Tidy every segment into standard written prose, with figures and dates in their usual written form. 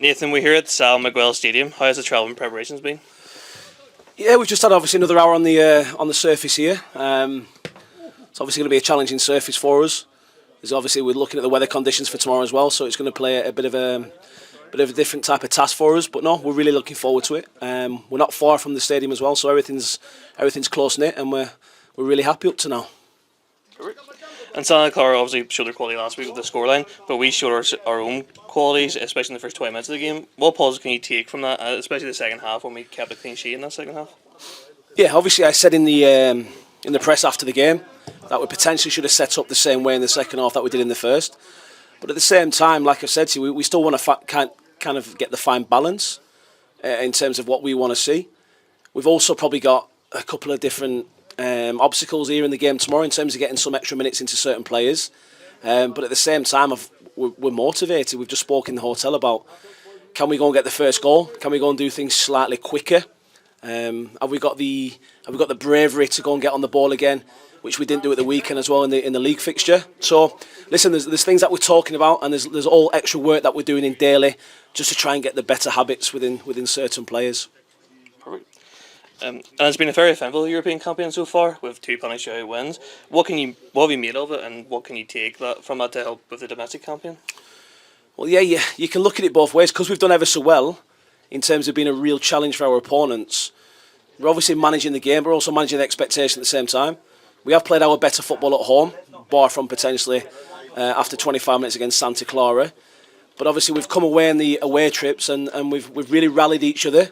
Nathan, we're here at Sal Miguel Stadium. How has the travelling preparations been? Yeah, we've just had obviously another hour on the surface here. It's obviously going to be a challenging surface for us. There's obviously we're looking at the weather conditions for tomorrow as well, so it's going to play a bit of a different type of task for us. But no, we're really looking forward to it. We're not far from the stadium as well, so everything's close knit, and we're really happy up to now. And Santa Clara obviously showed their quality last week with the scoreline, but we showed our own qualities, especially in the first 20 minutes of the game. What positives can you take from that, especially the second half when we kept a clean sheet in that second half? Yeah, obviously I said in the press after the game that we potentially should have set up the same way in the second half that we did in the first. But at the same time, like I've said to you, we still want to kind of get the fine balance in terms of what we want to see. We've also probably got a couple of different obstacles here in the game tomorrow in terms of getting some extra minutes into certain players. But at the same time, we're motivated. We've just spoken in the hotel about, can we go and get the first goal? Can we go and do things slightly quicker? Have we got the bravery to go and get on the ball again, which we didn't do at the weekend as well in the league fixture? So listen, there's things that we're talking about, and there's all extra work that we're doing in daily just to try and get the better habits within certain players. Perfect. And it's been a very eventful European campaign so far with 2 penalty shootout wins. What have you made of it, and what can you take from that to help with the domestic campaign? Well, yeah, you can look at it both ways because we've done ever so well in terms of being a real challenge for our opponents. We're obviously managing the game, but we're also managing the expectation at the same time. We have played our better football at home, bar from potentially after 25 minutes against Santa Clara. But obviously we've come away in the away trips and we've really rallied each other.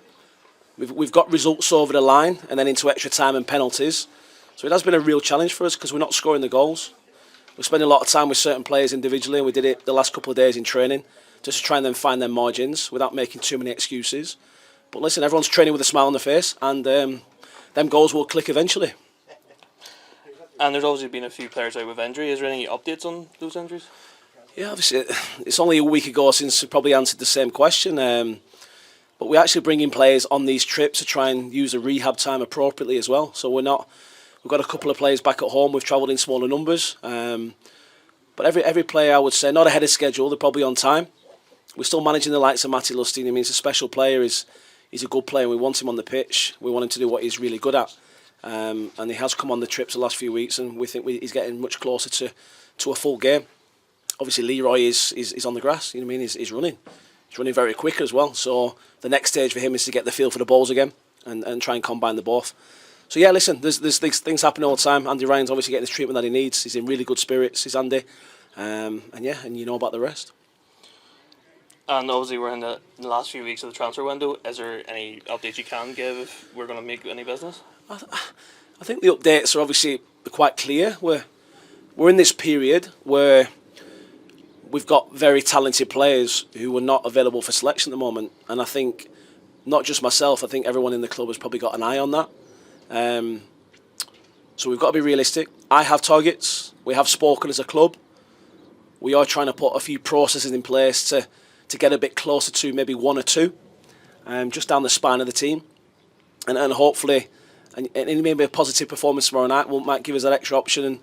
We've got results over the line and then into extra time and penalties. So it has been a real challenge for us because we're not scoring the goals. We're spending a lot of time with certain players individually, and we did it the last couple of days in training just to try and then find their margins without making too many excuses. But listen, everyone's training with a smile on their face, and them goals will click eventually. And there's obviously been a few players out with injury. Is there any updates on those injuries? Yeah, obviously it's only a week ago since we probably answered the same question. But we actually bring in players on these trips to try and use the rehab time appropriately as well. So we've got a couple of players back at home. We've travelled in smaller numbers. But every player, I would say, not ahead of schedule. They're probably on time. We're still managing the likes of Matti Lustin. I mean, he's a special player. He's a good player. We want him on the pitch. We want him to do what he's really good at. And he has come on the trips the last few weeks, and we think he's getting much closer to a full game. Obviously, Leroy is on the grass. You know what I mean? He's running. He's running very quick as well. So the next stage for him is to get the feel for the balls again and try and combine the both. So yeah, listen, there's things happening all the time. Andy Ryan's obviously getting his treatment that he needs. He's in really good spirits. He's Andy, and you know about the rest. And obviously we're in the last few weeks of the transfer window. Is there any updates you can give if we're going to make any business? I think the updates are obviously quite clear. We're in this period where we've got very talented players who are not available for selection at the moment, and I think not just myself, I think everyone in the club has probably got an eye on that. So we've got to be realistic. I have targets. We have spoken as a club. We are trying to put a few processes in place to get a bit closer to maybe 1 or 2, just down the spine of the team, and hopefully, and maybe a positive performance tomorrow night might give us that extra option and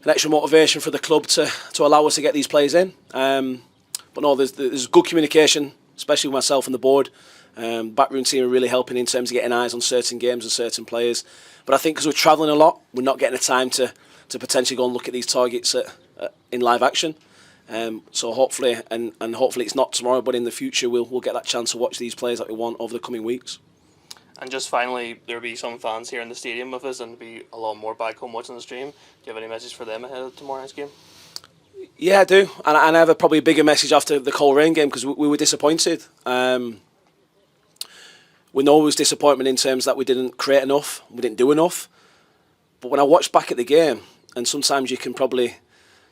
an extra motivation for the club to allow us to get these players in. But no, there's good communication, especially with myself and the board. Backroom team are really helping in terms of getting eyes on certain games and certain players. But I think because we're travelling a lot, we're not getting the time to potentially go and look at these targets in live action. So hopefully, and hopefully it's not tomorrow, but in the future we'll get that chance to watch these players that we want over the coming weeks. And just finally, there'll be some fans here in the stadium with us, and there'll be a lot more back home watching the stream. Do you have any message for them ahead of tomorrow night's game? Yeah, I do, and I have probably a bigger message after the Coleraine game because we were disappointed. We know it was disappointment in terms that we didn't create enough, we didn't do enough. But when I watched back at the game, and sometimes you can probably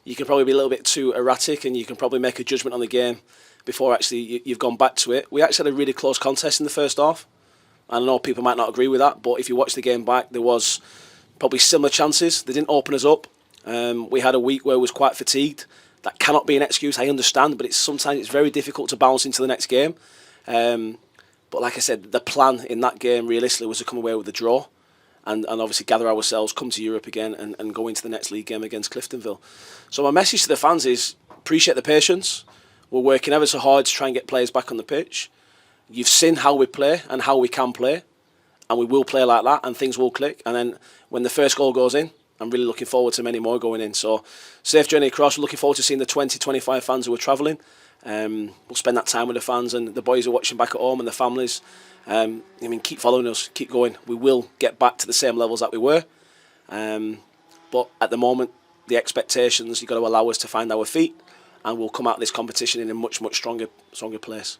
be a little bit too erratic, and you can probably make a judgment on the game before actually you've gone back to it. We actually had a really close contest in the first half. I know people might not agree with that, but if you watch the game back, there was probably similar chances. They didn't open us up. We had a week where we was quite fatigued. That cannot be an excuse, I understand, but sometimes it's very difficult to bounce into the next game. But like I said, the plan in that game realistically was to come away with the draw and obviously gather ourselves, come to Europe again and go into the next league game against Cliftonville. So my message to the fans is appreciate the patience. We're working ever so hard to try and get players back on the pitch. You've seen how we play and how we can play, and we will play like that, and things will click. And then when the first goal goes in, I'm really looking forward to many more going in. So safe journey across. We're looking forward to seeing the 20, 25 fans who are travelling. We'll spend that time with the fans and the boys who are watching back at home and the families. Keep following us, keep going. We will get back to the same levels that we were. But at the moment, the expectations, you've got to allow us to find our feet, and we'll come out of this competition in a much, much stronger place.